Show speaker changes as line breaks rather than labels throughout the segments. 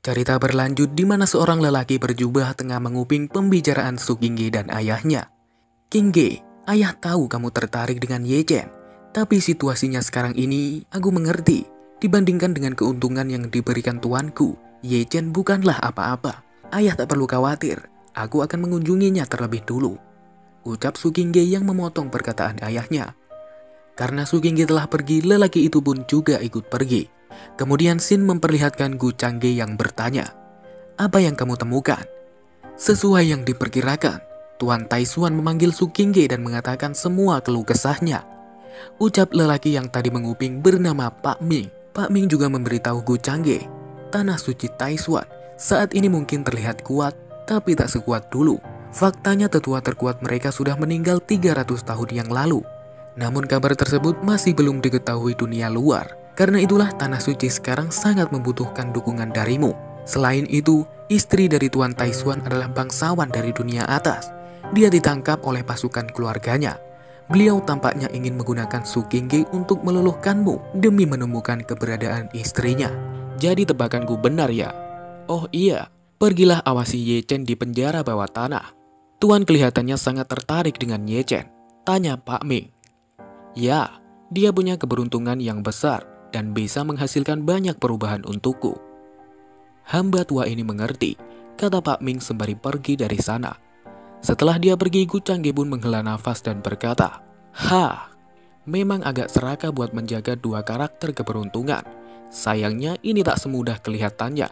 Cerita berlanjut di mana seorang lelaki berjubah tengah menguping pembicaraan Su Qingge dan ayahnya. "Qingge, ayah tahu kamu tertarik dengan Ye Chen. Tapi situasinya sekarang ini, aku mengerti. Dibandingkan dengan keuntungan yang diberikan tuanku, Ye Chen bukanlah apa-apa. Ayah tak perlu khawatir, aku akan mengunjunginya terlebih dulu," ucap Su Qingge yang memotong perkataan ayahnya. Karena Su Qingge telah pergi, lelaki itu pun juga ikut pergi. Kemudian Xin memperlihatkan Gu Changge yang bertanya, "Apa yang kamu temukan?" Sesuai yang diperkirakan, Tuan Taishuan memanggil Su Qingge dan mengatakan semua keluh kesahnya. Ucap lelaki yang tadi menguping bernama Pak Ming. Pak Ming juga memberitahu Gu Changge, tanah suci Taishuan saat ini mungkin terlihat kuat, tapi tak sekuat dulu. Faktanya tetua terkuat mereka sudah meninggal 300 tahun yang lalu. Namun kabar tersebut masih belum diketahui dunia luar. Karena itulah tanah suci sekarang sangat membutuhkan dukungan darimu. Selain itu, istri dari Tuan Taishuan adalah bangsawan dari dunia atas. Dia ditangkap oleh pasukan keluarganya. Beliau tampaknya ingin menggunakan Su Qingge untuk meluluhkanmu demi menemukan keberadaan istrinya. Jadi tebakanku benar ya? Oh iya, pergilah awasi Ye Chen di penjara bawah tanah. Tuan kelihatannya sangat tertarik dengan Ye Chen, tanya Pak Ming. Ya, dia punya keberuntungan yang besar dan bisa menghasilkan banyak perubahan untukku. Hamba tua ini mengerti, kata Pak Ming sembari pergi dari sana. Setelah dia pergi, Gu Changge pun menghela nafas dan berkata, memang agak serakah buat menjaga dua karakter keberuntungan. Sayangnya ini tak semudah kelihatannya.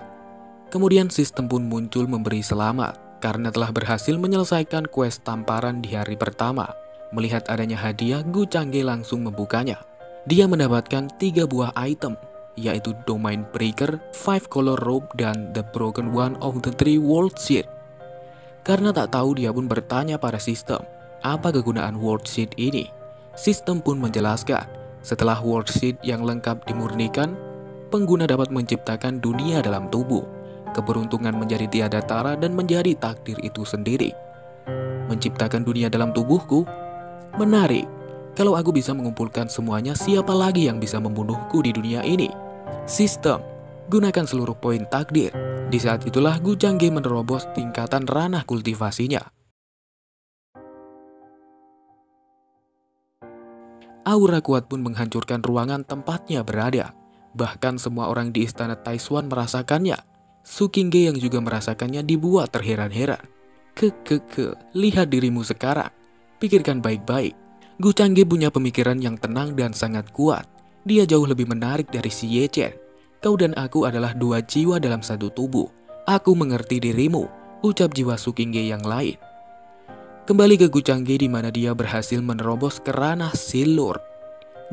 Kemudian sistem pun muncul memberi selamat, karena telah berhasil menyelesaikan quest tamparan di hari pertama. Melihat adanya hadiah, Gu Changge langsung membukanya. Dia mendapatkan 3 buah item, yaitu Domain Breaker, 5 Color Robe, dan The Broken One of the 3 World Seed. Karena tak tahu, dia pun bertanya pada sistem, apa kegunaan World Seed ini? Sistem pun menjelaskan, setelah World Seed yang lengkap dimurnikan, pengguna dapat menciptakan dunia dalam tubuh. Keberuntungan menjadi tiada tara dan menjadi takdir itu sendiri. Menciptakan dunia dalam tubuhku? Menarik. Kalau aku bisa mengumpulkan semuanya, siapa lagi yang bisa membunuhku di dunia ini? Sistem, gunakan seluruh poin takdir. Di saat itulah Gu Changge menerobos tingkatan ranah kultivasinya. Aura kuat pun menghancurkan ruangan tempatnya berada. Bahkan semua orang di istana Taishuan merasakannya. Su Qingge yang juga merasakannya dibuat terheran-heran. Lihat dirimu sekarang. Pikirkan baik-baik. Gu Changge punya pemikiran yang tenang dan sangat kuat. Dia jauh lebih menarik dari si Ye Chen. Kau dan aku adalah 2 jiwa dalam satu tubuh. Aku mengerti dirimu, ucap jiwa Su Qingge yang lain. Kembali ke Gu Changge di mana dia berhasil menerobos ke ranah Seal Lord.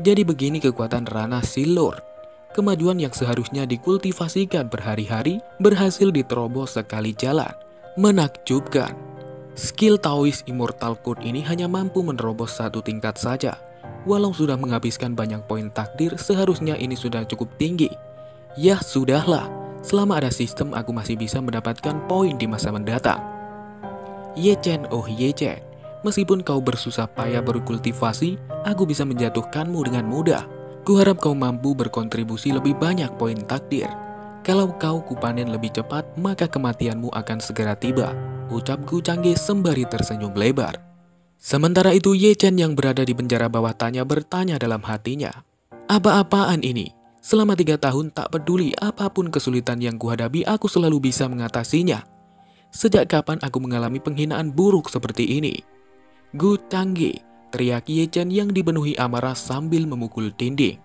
Jadi begini kekuatan ranah Seal Lord. Kemajuan yang seharusnya dikultivasikan berhari-hari berhasil diterobos sekali jalan. Menakjubkan. Skill Taoist Immortal Code ini hanya mampu menerobos 1 tingkat saja. Walau sudah menghabiskan banyak poin takdir, seharusnya ini sudah cukup tinggi. Ya sudahlah, selama ada sistem aku masih bisa mendapatkan poin di masa mendatang. Ye Chen, oh Ye Chen, meskipun kau bersusah payah berkultivasi, aku bisa menjatuhkanmu dengan mudah. Kuharap kau mampu berkontribusi lebih banyak poin takdir. Kalau kau kupanen lebih cepat, maka kematianmu akan segera tiba, ucap Gu Changge sembari tersenyum lebar. Sementara itu Ye Chen yang berada di penjara bawah tanah bertanya dalam hatinya, apa-apaan ini? Selama 3 tahun tak peduli apapun kesulitan yang kuhadapi, aku selalu bisa mengatasinya. Sejak kapan aku mengalami penghinaan buruk seperti ini? Gu Changge, teriak Ye Chen yang dipenuhi amarah sambil memukul dinding.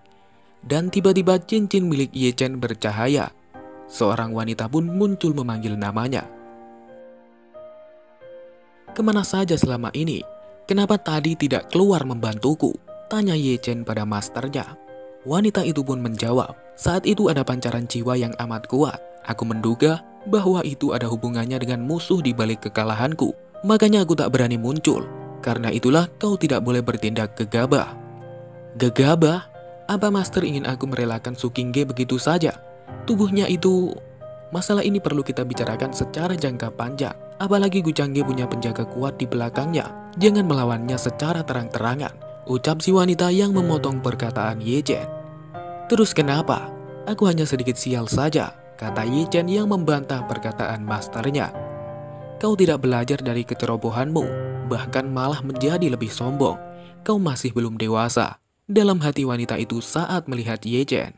Dan tiba-tiba cincin milik Ye Chen bercahaya. Seorang wanita pun muncul memanggil namanya. Kemana saja selama ini? Kenapa tadi tidak keluar membantuku? Tanya Ye Chen pada masternya. Wanita itu pun menjawab, saat itu ada pancaran jiwa yang amat kuat. Aku menduga bahwa itu ada hubungannya dengan musuh di balik kekalahanku. Makanya aku tak berani muncul. Karena itulah kau tidak boleh bertindak gegabah. Gegabah? Apa master ingin aku merelakan Su Qingge begitu saja? Tubuhnya itu... Masalah ini perlu kita bicarakan secara jangka panjang. Apalagi Gu Changge punya penjaga kuat di belakangnya. Jangan melawannya secara terang-terangan, ucap si wanita yang memotong perkataan Ye Chen. Terus kenapa? Aku hanya sedikit sial saja. kata Ye Chen yang membantah perkataan masternya. Kau tidak belajar dari kecerobohanmu, bahkan malah menjadi lebih sombong. Kau masih belum dewasa. Dalam hati wanita itu saat melihat Ye Chen.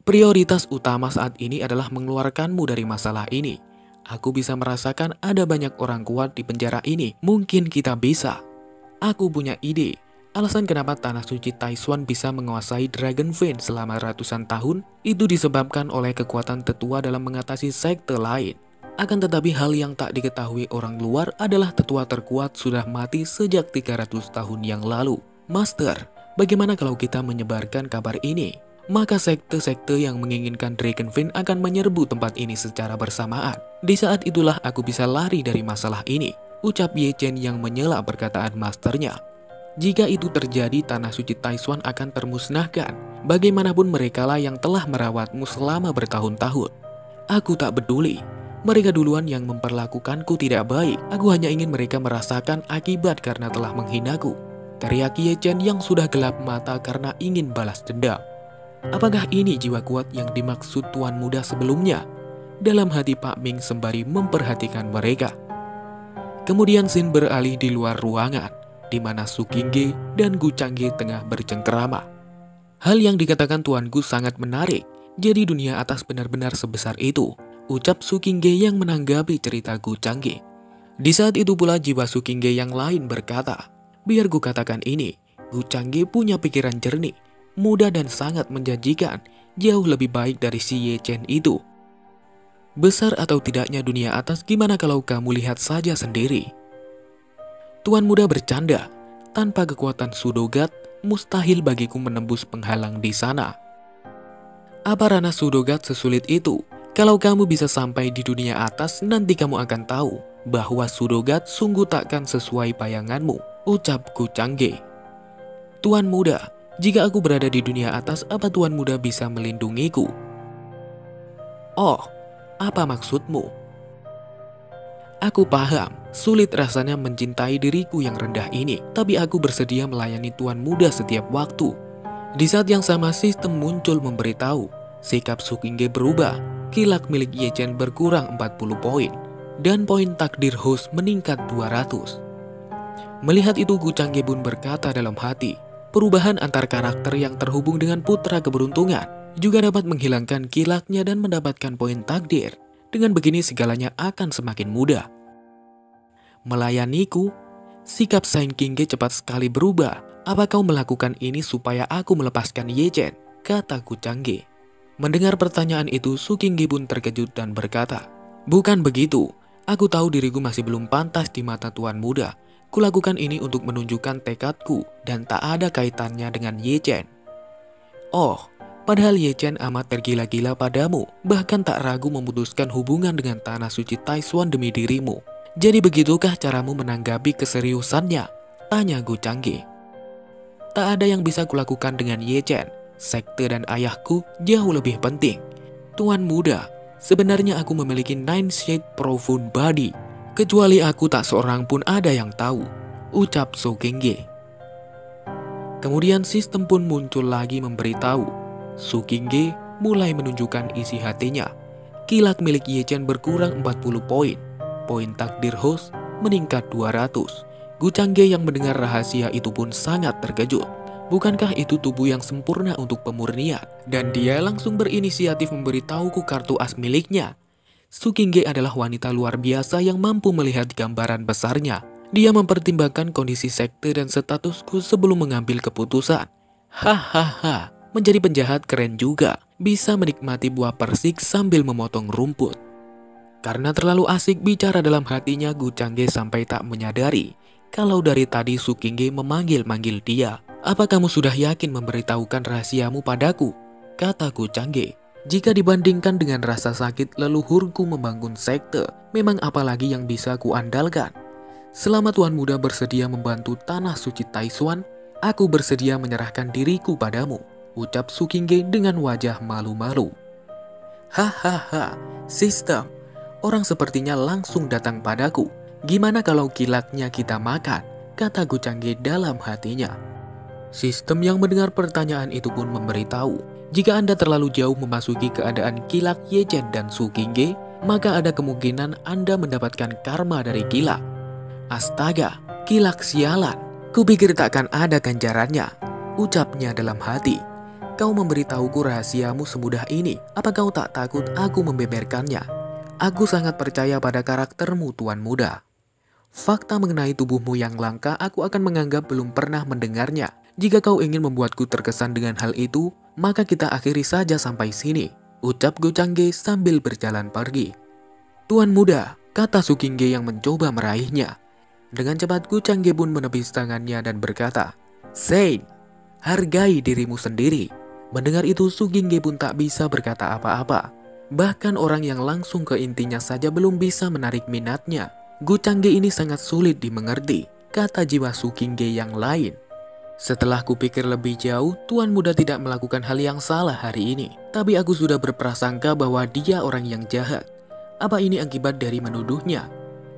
Prioritas utama saat ini adalah mengeluarkanmu dari masalah ini. Aku bisa merasakan ada banyak orang kuat di penjara ini. Mungkin kita bisa. Aku punya ide. Alasan kenapa Tanah Suci Taishan bisa menguasai Dragon Vein selama ratusan tahun itu disebabkan oleh kekuatan tetua dalam mengatasi sekte lain. Akan tetapi hal yang tak diketahui orang luar adalah tetua terkuat sudah mati sejak 300 tahun yang lalu. Master, bagaimana kalau kita menyebarkan kabar ini? Maka sekte-sekte yang menginginkan Dragon Vein akan menyerbu tempat ini secara bersamaan. Di saat itulah aku bisa lari dari masalah ini, ucap Ye Chen yang menyela perkataan masternya. Jika itu terjadi, Tanah Suci Taishan akan termusnahkan. Bagaimanapun merekalah yang telah merawatmu selama bertahun-tahun. Aku tak peduli. Mereka duluan yang memperlakukanku tidak baik. Aku hanya ingin mereka merasakan akibat karena telah menghinaku. Teriak Ye Chen yang sudah gelap mata karena ingin balas dendam. Apakah ini jiwa kuat yang dimaksud tuan muda sebelumnya? Dalam hati Pak Ming sembari memperhatikan mereka. Kemudian Xin beralih di luar ruangan, di mana Su Qingge dan Gu Changge tengah bercengkerama. Hal yang dikatakan Tuan Gu sangat menarik. Jadi dunia atas benar-benar sebesar itu, ucap Su Qingge yang menanggapi cerita Gu Changge. Di saat itu pula jiwa Su Qingge yang lain berkata, biar Gu katakan ini, Gu Changge punya pikiran jernih, muda dan sangat menjanjikan, jauh lebih baik dari si Ye Chen itu. Besar atau tidaknya dunia atas, gimana kalau kamu lihat saja sendiri? Tuan muda bercanda, tanpa kekuatan Sudogat, mustahil bagiku menembus penghalang di sana. Apa ranah Sudogat sesulit itu? Kalau kamu bisa sampai di dunia atas, nanti kamu akan tahu bahwa Sudogat sungguh takkan sesuai bayanganmu, ucap Gu Changge. Tuan muda, jika aku berada di dunia atas, apa tuan muda bisa melindungiku? Oh, apa maksudmu? Aku paham, sulit rasanya mencintai diriku yang rendah ini, tapi aku bersedia melayani tuan muda setiap waktu. Di saat yang sama sistem muncul memberitahu, sikap Su Qingge berubah, kilat milik Ye Chen berkurang 40 poin, dan poin takdir host meningkat 200. Melihat itu Gu Changge pun berkata dalam hati, perubahan antar karakter yang terhubung dengan putra keberuntungan juga dapat menghilangkan kilatnya dan mendapatkan poin takdir. Dengan begini segalanya akan semakin mudah. Melayaniku? Sikap Saint Qingge cepat sekali berubah. Apa kau melakukan ini supaya aku melepaskan Ye Chen? Kata Gu Changge. Mendengar pertanyaan itu, Su Qingge pun terkejut dan berkata, bukan begitu. Aku tahu diriku masih belum pantas di mata tuan muda. Kulakukan ini untuk menunjukkan tekadku dan tak ada kaitannya dengan Ye Chen. Oh, padahal Ye Chen amat tergila-gila padamu, bahkan tak ragu memutuskan hubungan dengan Tanah Suci Taishan demi dirimu. Jadi begitukah caramu menanggapi keseriusannya? Tanya Gu Changge. Tak ada yang bisa kulakukan dengan Ye Chen. Sekte dan ayahku jauh lebih penting. Tuan muda, sebenarnya aku memiliki Nine Shade Profound Body. Kecuali aku tak seorang pun ada yang tahu, ucap Su Qingge. Kemudian sistem pun muncul lagi memberitahu, Su Qingge mulai menunjukkan isi hatinya. Kilat milik Ye Chen berkurang 40 poin. Poin takdir host meningkat 200. Gu Changge yang mendengar rahasia itu pun sangat terkejut. Bukankah itu tubuh yang sempurna untuk pemurnian? Dan dia langsung berinisiatif memberitahuku kartu as miliknya. Su Qingge adalah wanita luar biasa yang mampu melihat gambaran besarnya. Dia mempertimbangkan kondisi sekte dan statusku sebelum mengambil keputusan. Hahaha, menjadi penjahat keren juga. Bisa menikmati buah persik sambil memotong rumput. Karena terlalu asik bicara dalam hatinya, Gu Changge sampai tak menyadari kalau dari tadi Su Qingge memanggil-manggil dia. Apa kamu sudah yakin memberitahukan rahasiamu padaku? Kata Gu Changge. Jika dibandingkan dengan rasa sakit leluhurku membangun sekte, memang apalagi yang bisa kuandalkan? Selama tuan muda bersedia membantu Tanah Suci Taishan, aku bersedia menyerahkan diriku padamu, ucap Su Qingge dengan wajah malu-malu. Hahaha, sistem. Orang sepertinya langsung datang padaku. Gimana kalau kilatnya kita makan? Kata Gu Changge dalam hatinya. Sistem yang mendengar pertanyaan itu pun memberitahu, Jika Anda terlalu jauh memasuki keadaan Kilak, Ye Chen, dan Su Qingge, maka ada kemungkinan Anda mendapatkan karma dari Kilak. Astaga, Kilak sialan. Kupikir takkan ada ganjarannya, ucapnya dalam hati. Kau memberitahuku rahasiamu semudah ini, apa kau tak takut aku membeberkannya? Aku sangat percaya pada karaktermu, Tuan Muda. Fakta mengenai tubuhmu yang langka aku akan menganggap belum pernah mendengarnya. Jika kau ingin membuatku terkesan dengan hal itu, maka kita akhiri saja sampai sini, ucap Gu Changge sambil berjalan pergi. Tuan Muda, kata Su Qingge yang mencoba meraihnya. Dengan cepat Gu Changge pun menepis tangannya dan berkata, Sein, hargai dirimu sendiri. Mendengar itu Su Qingge pun tak bisa berkata apa-apa. Bahkan orang yang langsung ke intinya saja belum bisa menarik minatnya. Gu Changge ini sangat sulit dimengerti, kata jiwa Su Qingge yang lain. Setelah kupikir lebih jauh, Tuan Muda tidak melakukan hal yang salah hari ini. Tapi aku sudah berprasangka bahwa dia orang yang jahat. Apa ini akibat dari menuduhnya?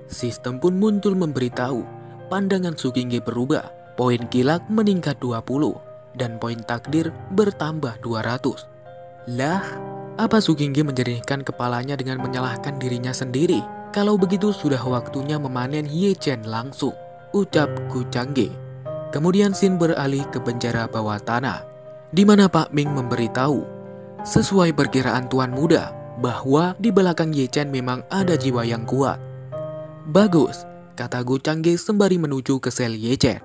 Sistem pun muncul memberitahu. Pandangan Su Qingge berubah. Poin Kilak meningkat 20 dan poin takdir bertambah 200. Lah, apa Su Qingge menjernihkan kepalanya dengan menyalahkan dirinya sendiri? Kalau begitu sudah waktunya memanen Ye Chen langsung, ucap Gu Changge. Kemudian Sin beralih ke penjara bawah tanah, di mana Pak Ming memberitahu, sesuai perkiraan Tuan Muda, bahwa di belakang Ye Chen memang ada jiwa yang kuat. Bagus, kata Gu Changge sembari menuju ke sel Ye Chen.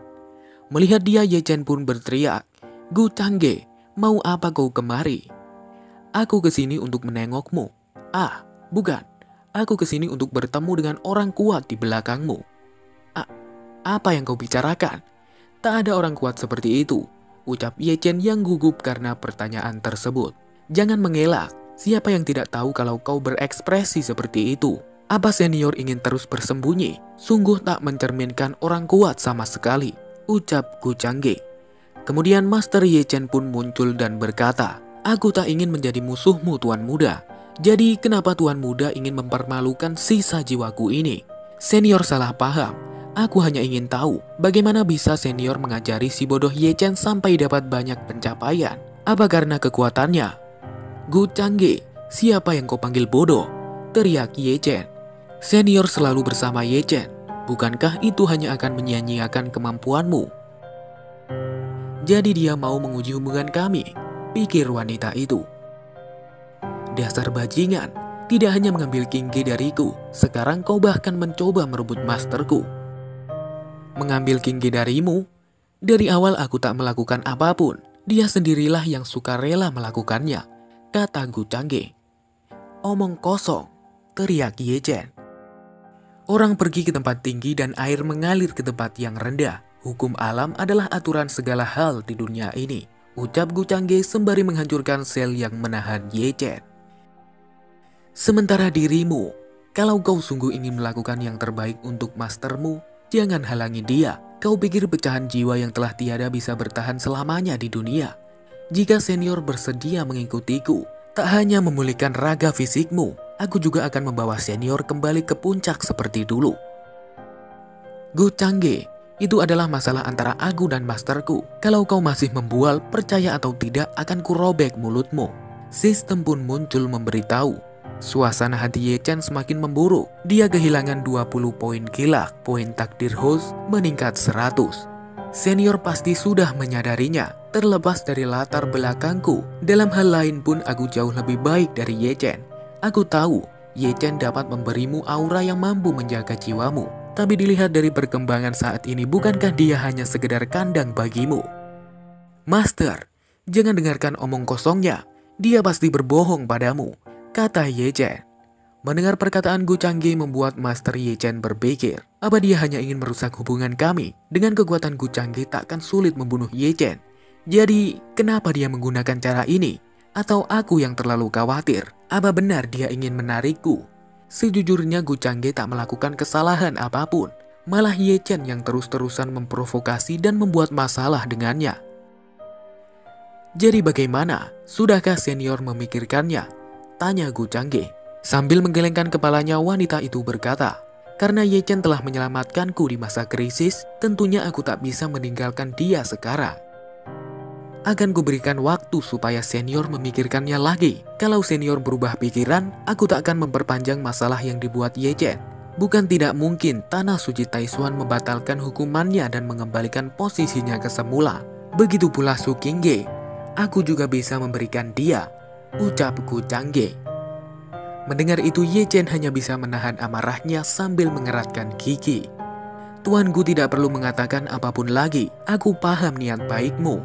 Melihat dia, Ye Chen pun berteriak, Gu Changge, mau apa kau kemari? Aku kesini untuk menengokmu. Ah, bukan. Aku kesini untuk bertemu dengan orang kuat di belakangmu. Apa yang kau bicarakan? Tak ada orang kuat seperti itu, ucap Ye Chen yang gugup karena pertanyaan tersebut. Jangan mengelak, siapa yang tidak tahu kalau kau berekspresi seperti itu? Apa senior ingin terus bersembunyi? Sungguh tak mencerminkan orang kuat sama sekali, ucap Gu Changge. Kemudian Master Ye Chen pun muncul dan berkata, aku tak ingin menjadi musuhmu, Tuan Muda. Jadi kenapa Tuan Muda ingin mempermalukan sisa jiwaku ini? Senior salah paham. Aku hanya ingin tahu bagaimana bisa senior mengajari si bodoh Ye Chen sampai dapat banyak pencapaian. Apa karena kekuatannya? Gu Changge, siapa yang kau panggil bodoh? Teriak Ye Chen. Senior selalu bersama Ye Chen. Bukankah itu hanya akan menyia-nyiakan kemampuanmu? Jadi dia mau menguji hubungan kami, pikir wanita itu. Dasar bajingan, tidak hanya mengambil Qingge dariku, sekarang kau bahkan mencoba merebut masterku. Mengambil Qingge darimu? Dari awal aku tak melakukan apapun, dia sendirilah yang suka rela melakukannya, kata Gu Changge. Omong kosong, teriak Ye Chen. Orang pergi ke tempat tinggi dan air mengalir ke tempat yang rendah. Hukum alam adalah aturan segala hal di dunia ini, ucap Gu Changge sembari menghancurkan sel yang menahan Ye Chen. Sementara dirimu, kalau kau sungguh ingin melakukan yang terbaik untuk mastermu, jangan halangi dia. Kau pikir pecahan jiwa yang telah tiada bisa bertahan selamanya di dunia? Jika senior bersedia mengikutiku, tak hanya memulihkan raga fisikmu, aku juga akan membawa senior kembali ke puncak seperti dulu. Gu Changge, itu adalah masalah antara aku dan masterku. Kalau kau masih membual, percaya atau tidak akan kurobek mulutmu. Sistem pun muncul memberitahu. Suasana hati Ye Chen semakin memburuk. Dia kehilangan 20 poin Kilak, poin takdir host meningkat 100. Senior pasti sudah menyadarinya. Terlepas dari latar belakangku, dalam hal lain pun aku jauh lebih baik dari Ye Chen. Aku tahu Ye Chen dapat memberimu aura yang mampu menjaga jiwamu. Tapi dilihat dari perkembangan saat ini, bukankah dia hanya sekedar kandang bagimu? Master, jangan dengarkan omong kosongnya. Dia pasti berbohong padamu, kata Ye Chen. Mendengar perkataan Gu Changge membuat Master Ye Chen berpikir, apa dia hanya ingin merusak hubungan kami? Dengan kekuatan Gu Changge takkan sulit membunuh Ye Chen. Jadi, kenapa dia menggunakan cara ini? Atau aku yang terlalu khawatir? Apa benar dia ingin menarikku? Sejujurnya Gu Changge tak melakukan kesalahan apapun. Malah Ye Chen yang terus-terusan memprovokasi dan membuat masalah dengannya. Jadi bagaimana? Sudahkah senior memikirkannya? Tanya Gu Changge. Sambil menggelengkan kepalanya, wanita itu berkata, karena Ye Chen telah menyelamatkanku di masa krisis, tentunya aku tak bisa meninggalkan dia sekarang. Akan kuberikan waktu supaya senior memikirkannya lagi. Kalau senior berubah pikiran, aku tak akan memperpanjang masalah yang dibuat Ye Chen. Bukan tidak mungkin Tanah Suci Taishuan membatalkan hukumannya dan mengembalikan posisinya ke semula. Begitu pula Su Qingge. Aku juga bisa memberikan dia, ucap Gu Changge. Mendengar itu, Ye Chen hanya bisa menahan amarahnya sambil mengeratkan gigi. Tuanku tidak perlu mengatakan apapun lagi. Aku paham niat baikmu.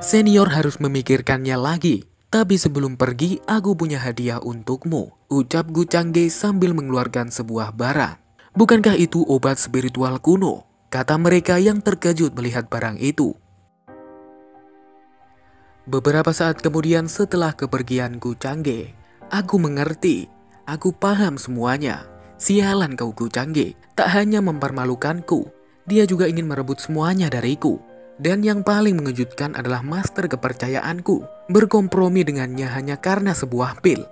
Senior harus memikirkannya lagi. Tapi sebelum pergi, aku punya hadiah untukmu, ucap Gu Changge sambil mengeluarkan sebuah barang. Bukankah itu obat spiritual kuno? Kata mereka yang terkejut melihat barang itu. Beberapa saat kemudian setelah kepergian Gu Changge, aku mengerti. Aku paham semuanya. Sialan kau Gu Changge, tak hanya mempermalukanku, dia juga ingin merebut semuanya dariku. Dan yang paling mengejutkan adalah master kepercayaanku berkompromi dengannya hanya karena sebuah pil.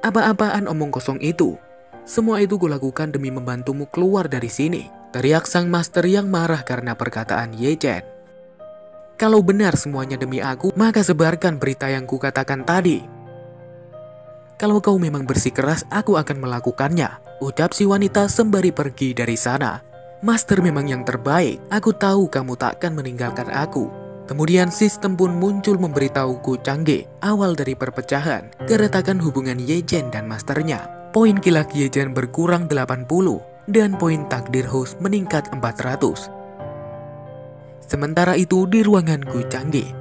Apa-apaan omong kosong itu? Semua itu kulakukan demi membantumu keluar dari sini, teriak sang master yang marah karena perkataan Ye Chen. Kalau benar semuanya demi aku, maka sebarkan berita yang kukatakan tadi. Kalau kau memang bersikeras, aku akan melakukannya, ucap si wanita sembari pergi dari sana. Master memang yang terbaik, aku tahu kamu takkan meninggalkan aku. Kemudian sistem pun muncul memberitahu Gu Changge awal dari perpecahan, keretakan hubungan Ye Chen dan masternya. Poin kilat Ye Chen berkurang 80 dan poin takdir host meningkat 400. Sementara itu di ruangan Gu Changge,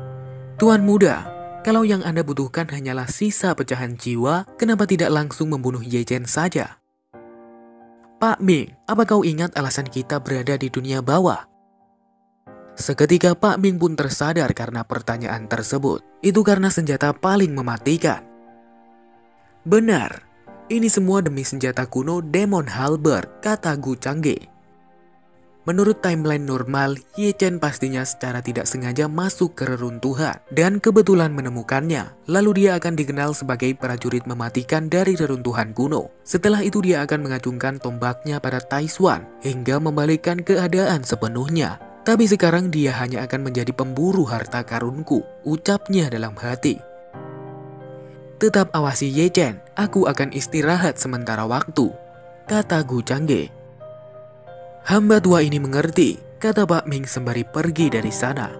Tuan muda, kalau yang Anda butuhkan hanyalah sisa pecahan jiwa, kenapa tidak langsung membunuh Ye Chen saja? Pak Ming, apa kau ingat alasan kita berada di dunia bawah? Seketika Pak Ming pun tersadar karena pertanyaan tersebut. Itu karena senjata paling mematikan. Benar, ini semua demi senjata kuno Demon Halberd, kata Gu Changge. Menurut timeline normal, Ye Chen pastinya secara tidak sengaja masuk ke reruntuhan dan kebetulan menemukannya. Lalu dia akan dikenal sebagai prajurit mematikan dari reruntuhan kuno. Setelah itu dia akan mengacungkan tombaknya pada Taishuan hingga membalikkan keadaan sepenuhnya. Tapi sekarang dia hanya akan menjadi pemburu harta karunku, ucapnya dalam hati. Tetap awasi Ye Chen, aku akan istirahat sementara waktu, kata Gu Changge. Hamba tua ini mengerti, kata Pak Ming sembari pergi dari sana.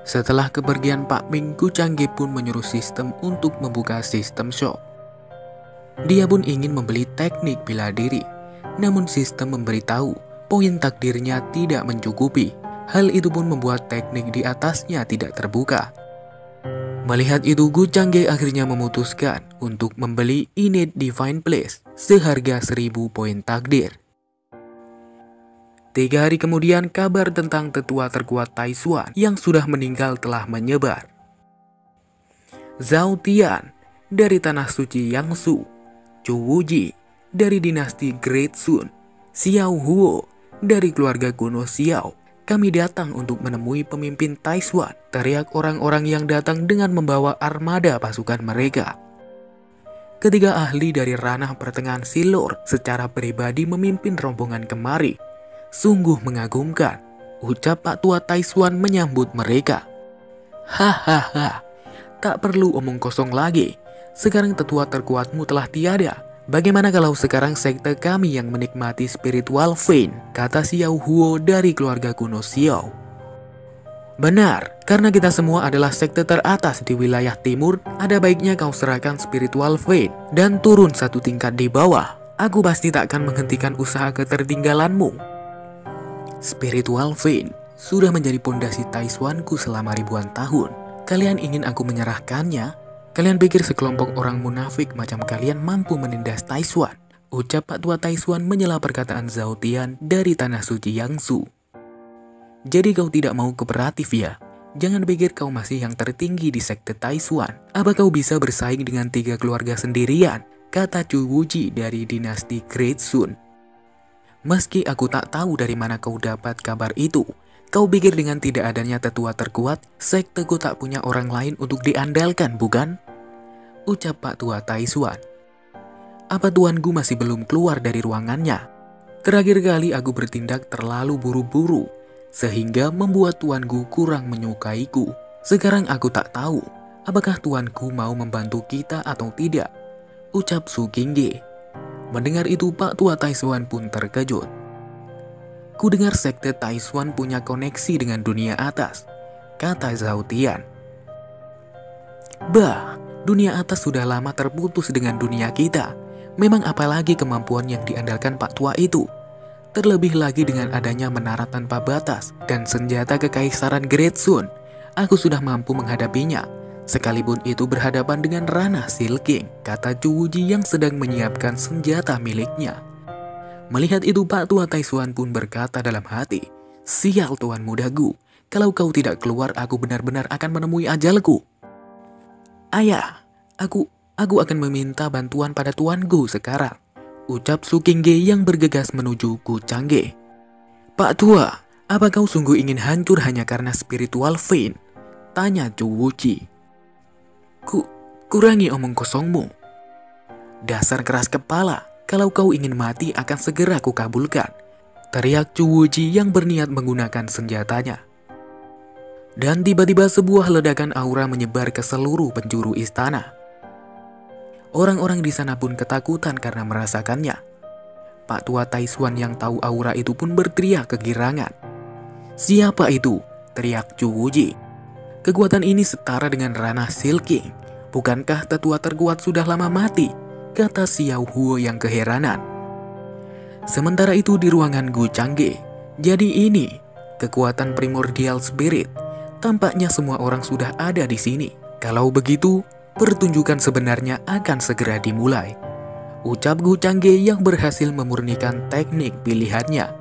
Setelah kepergian Pak Ming, Gu Changge pun menyuruh sistem untuk membuka sistem shop. Dia pun ingin membeli teknik bela diri, namun sistem memberitahu poin takdirnya tidak mencukupi. Hal itu pun membuat teknik di atasnya tidak terbuka. Melihat itu, Gu Changge akhirnya memutuskan untuk membeli Innate Divine Place seharga 1000 poin takdir. 3 hari kemudian, kabar tentang tetua terkuat Taishuan yang sudah meninggal telah menyebar. Zhao Tian dari Tanah Suci Yangsu, Chu Wuji dari dinasti Great Sun, Xiao Huo dari keluarga kuno Xiao. Kami datang untuk menemui pemimpin Taishuan, teriak orang-orang yang datang dengan membawa armada pasukan mereka. Ketiga ahli dari ranah pertengahan Silor secara pribadi memimpin rombongan kemari. Sungguh mengagumkan, ucap Pak Tua Taishuan menyambut mereka. Hahaha, tak perlu omong kosong lagi. Sekarang tetua terkuatmu telah tiada. Bagaimana kalau sekarang sekte kami yang menikmati spiritual vein, kata Xiao Huo dari keluarga kuno Xiao. Benar, karena kita semua adalah sekte teratas di wilayah timur, ada baiknya kau serahkan spiritual vein dan turun satu tingkat di bawah. Aku pasti tak akan menghentikan usaha ketertinggalanmu. Spiritual vein sudah menjadi pondasi Taishuanku selama ribuan tahun. Kalian ingin aku menyerahkannya? Kalian pikir sekelompok orang munafik macam kalian mampu menindas Taishuan? Ucap Pak Tua Taishuan menyela perkataan Zhao Tian dari Tanah Suci Yangsu. Jadi kau tidak mau kooperatif ya? Jangan pikir kau masih yang tertinggi di sekte Taishuan. Apa kau bisa bersaing dengan 3 keluarga sendirian? Kata Chu Wuji dari dinasti Great Sun. Meski aku tak tahu dari mana kau dapat kabar itu, kau pikir dengan tidak adanya tetua terkuat, sekteku tak punya orang lain untuk diandalkan, bukan? Ucap Pak Tua Taishuan. Apa tuanku masih belum keluar dari ruangannya? Terakhir kali aku bertindak terlalu buru-buru. sehingga membuat tuanku kurang menyukaiku. Sekarang aku tak tahu apakah tuanku mau membantu kita atau tidak, ucap Su Qingge. Mendengar itu Pak Tua Taishuan pun terkejut. Ku dengar sekte Taishuan punya koneksi dengan dunia atas, kata Zhao Tian. Bah, dunia atas sudah lama terputus dengan dunia kita. Memang apalagi kemampuan yang diandalkan Pak Tua itu. Terlebih lagi dengan adanya menara tanpa batas dan senjata kekaisaran Great Sun, aku sudah mampu menghadapinya. Sekalipun itu berhadapan dengan ranah Silking, kata Chu Wuji yang sedang menyiapkan senjata miliknya. Melihat itu Pak Tua Taishuan pun berkata dalam hati, sial tuan mudaku, kalau kau tidak keluar aku benar-benar akan menemui ajalku. Ayah, aku akan meminta bantuan pada tuanku sekarang, ucap Su Qingge yang bergegas menuju Gu Changge. Pak Tua, apa kau sungguh ingin hancur hanya karena spiritual vein? Tanya Chu Wuji. Kurangi omong kosongmu. Dasar keras kepala, kalau kau ingin mati akan segera kukabulkan, teriak Chu Wuji yang berniat menggunakan senjatanya. Dan tiba-tiba sebuah ledakan aura menyebar ke seluruh penjuru istana. Orang-orang di sana pun ketakutan karena merasakannya. Pak Tua Taishuan yang tahu aura itu pun berteriak kegirangan. Siapa itu? Teriak Chu Wuji. Kekuatan ini setara dengan ranah Silking. Bukankah tetua terkuat sudah lama mati? Kata Xiao Huo yang keheranan. Sementara itu di ruangan Gu Changge. Jadi ini kekuatan primordial spirit. Tampaknya semua orang sudah ada di sini. Kalau begitu, pertunjukan sebenarnya akan segera dimulai, ucap Gu Changge yang berhasil memurnikan teknik pilihannya.